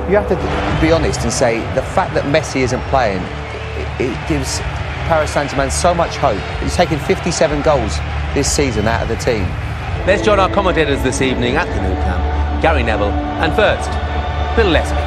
You have to be honest and say the fact that Messi isn't playing, it gives Paris Saint-Germain so much hope. He's taken 57 goals this season out of the team. Let's join our commentators this evening at the Nou Camp, Gary Neville, and first, Bill Leslie.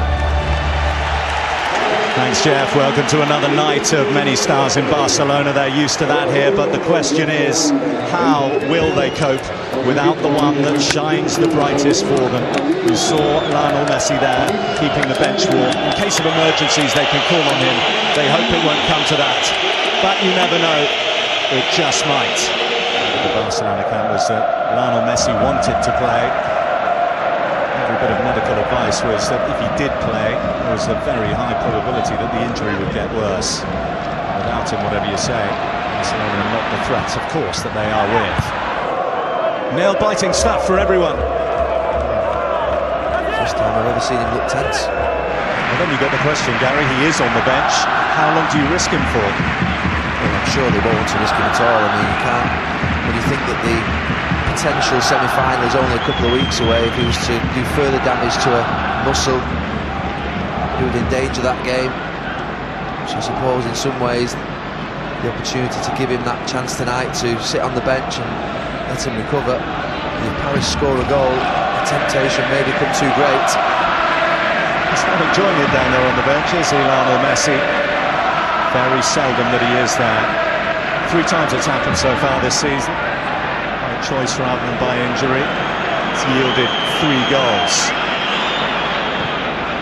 Thanks, Jeff. Welcome to another night of many stars in Barcelona. They're used to that here, but the question is, how will they cope without the one that shines the brightest for them? You saw Lionel Messi there, keeping the bench warm. In case of emergencies, they can call on him. They hope it won't come to that, but you never know. It just might. The Barcelona camp was that Lionel Messi wanted to play. Every bit of medical advice was that if he did play, there was a very high probability that the injury would get worse. Without him, whatever you say, Barcelona are not the threat, of course, that they are with. Nail-biting stuff for everyone. First time I've ever seen him look tense. And then you get the question, Gary, he is on the bench. How long do you risk him for? Well, I'm sure they won't want to risk him at all. I mean, you can't. When you think that the potential semi-final is only a couple of weeks away, if he was to do further damage to a muscle, he would endanger that game. So I suppose in some ways the opportunity to give him that chance tonight to sit on the bench and let him recover. And if Paris score a goal, the temptation may become too great. He's not enjoying it down there on the bench, is he, Lionel Messi? Very seldom that he is there. 3 times it's happened so far this season. By choice rather than by injury. It's yielded 3 goals.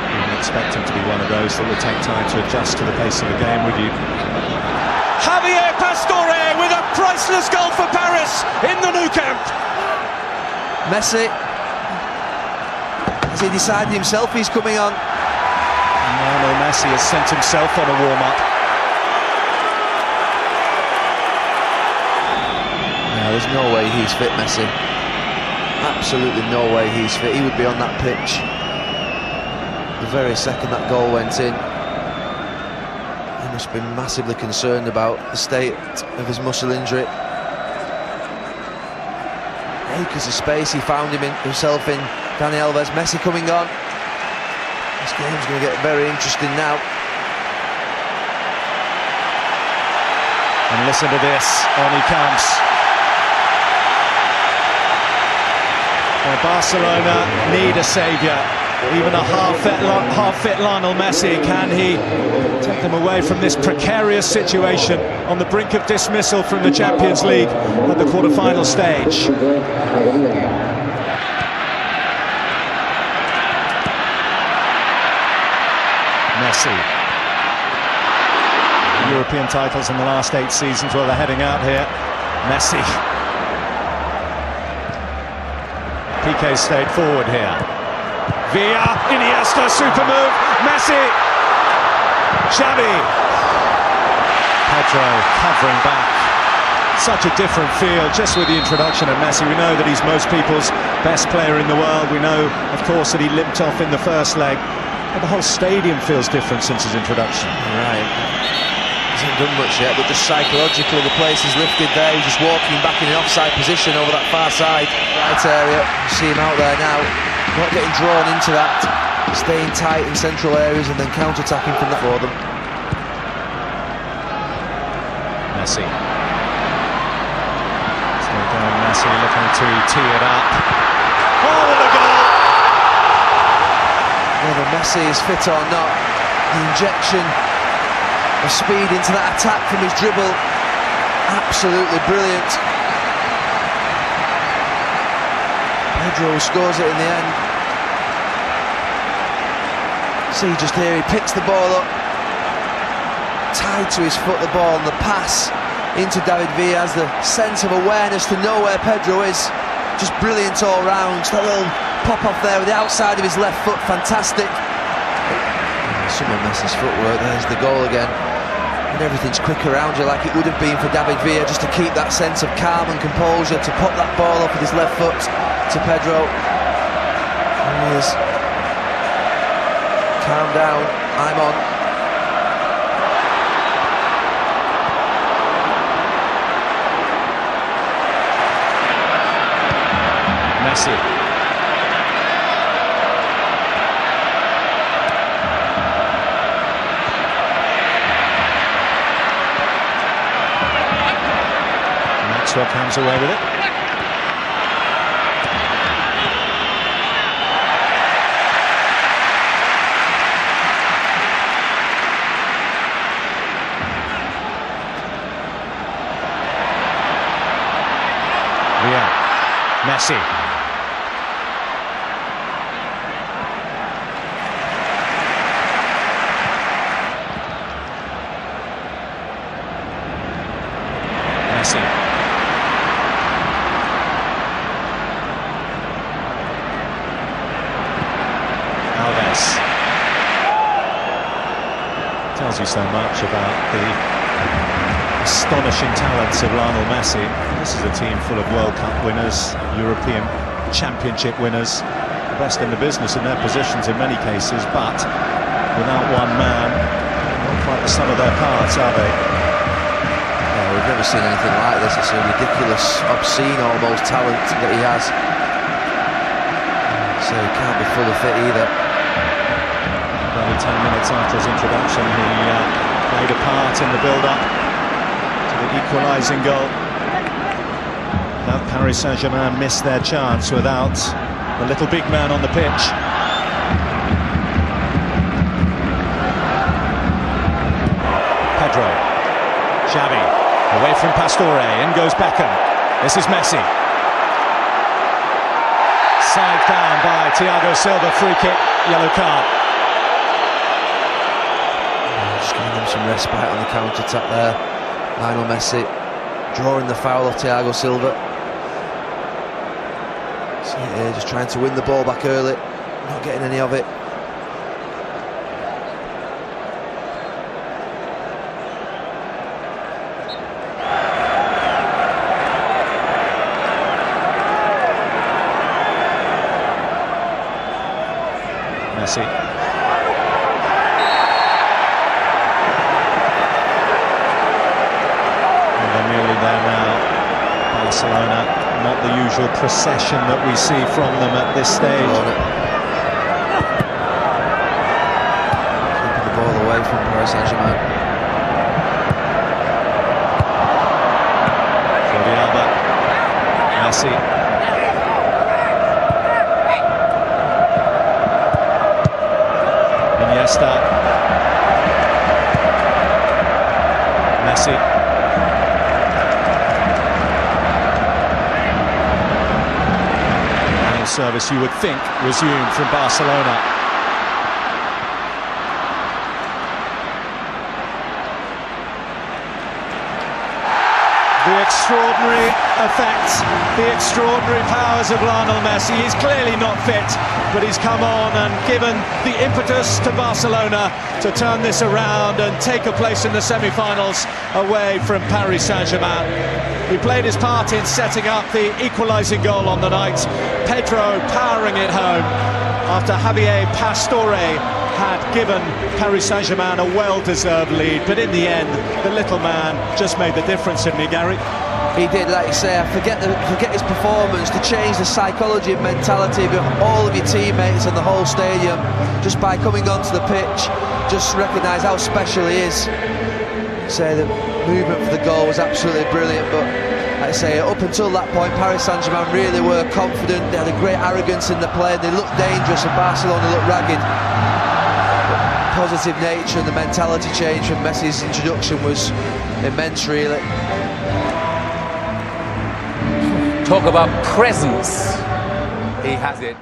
You would expect him to be one of those that will take time to adjust to the pace of the game with you. Javier Pastore with a priceless goal for Paris in the Nou Camp. Messi, has he decided himself he's coming on? Lionel Messi has sent himself on a warm-up. No, there's no way he's fit, Messi. Absolutely no way he's fit. He would be on that pitch the very second that goal went in. He must be massively concerned about the state of his muscle injury. Acres of space he found himself in. Dani Alves, Messi coming on. This game's going to get very interesting now. And listen to this, on he comes. Well, Barcelona need a saviour. Even a half-fit Lionel Messi, can he take them away from this precarious situation on the brink of dismissal from the Champions League at the quarter-final stage? Messi. European titles in the last 8 seasons, well, they're heading out here. Messi. Piqué stayed forward here. Villa, Iniesta, super move, Messi, Xavi, Pedro covering back. Such a different feel just with the introduction of Messi. We know that he's most people's best player in the world. We know, of course, that he limped off in the first leg. But the whole stadium feels different since his introduction. Right. Hasn't done much yet, but just psychologically the place is lifted there. He's just walking back in an offside position over that far side right area. You see him out there now. Not getting drawn into that, staying tight in central areas and then counter-attacking from the for them. Messi. Still going Messi, looking to tee it up. Oh, what a goal! Whether Messi is fit or not, the injection of speed into that attack from his dribble, absolutely brilliant. Pedro scores it in the end. See just here, he picks the ball up, tied to his foot the ball, and the pass into David Villa has the sense of awareness to know where Pedro is. Just brilliant all round. Just that little pop off there with the outside of his left foot, fantastic. Some of Messi's footwork, there's the goal again. And everything's quick around you like it would have been for David Villa, just to keep that sense of calm and composure, to pop that ball up with his left foot to Pedro. There he is. Calm down, I'm on. Messi. Maxwell comes away with it. Messi. Messi. Alves. Tells you so much about the astonishing talents of Lionel Messi. This is a team full of World Cup winners, European Championship winners, the best in the business in their positions in many cases, but without one man, not quite the sum of their parts, are they? No, we've never seen anything like this. It's a ridiculous, obscene almost talent that he has. So he can't be full of fit either. Only 10 minutes after his introduction, he played a part in the build-up to the equalising goal. Now Paris Saint-Germain missed their chance without the little big man on the pitch. Pedro, Xavi, away from Pastore, in goes Beckham. This is Messi. Side down by Thiago Silva, free kick, yellow card. Just giving them some respite on the counter-attack there. Lionel Messi drawing the foul off Thiago Silva. See it here, just trying to win the ball back early, not getting any of it. Messi. There now, Barcelona, not the usual procession that we see from them at this stage. Keeping the ball away from Paris Saint-Germain. Jordi Alba, Messi. Iniesta. Messi. Service, you would think, resumed from Barcelona. The extraordinary effect, the extraordinary powers of Lionel Messi. He's clearly not fit, but he's come on and given the impetus to Barcelona to turn this around and take a place in the semi-finals away from Paris Saint-Germain. He played his part in setting up the equalising goal on the night. Pedro powering it home after Javier Pastore had given Paris Saint-Germain a well-deserved lead. But in the end, the little man just made the difference, didn't he, Gary? He did, like you say. I forget his performance to change the psychology and mentality of all of your teammates and the whole stadium just by coming onto the pitch. Just recognise how special he is. Say the movement for the goal was absolutely brilliant, but like I say, up until that point, Paris Saint-Germain really were confident. They had a great arrogance in the play. They looked dangerous, and Barcelona looked ragged. But positive nature and the mentality change from Messi's introduction was immense, really. Talk about presence. He has it.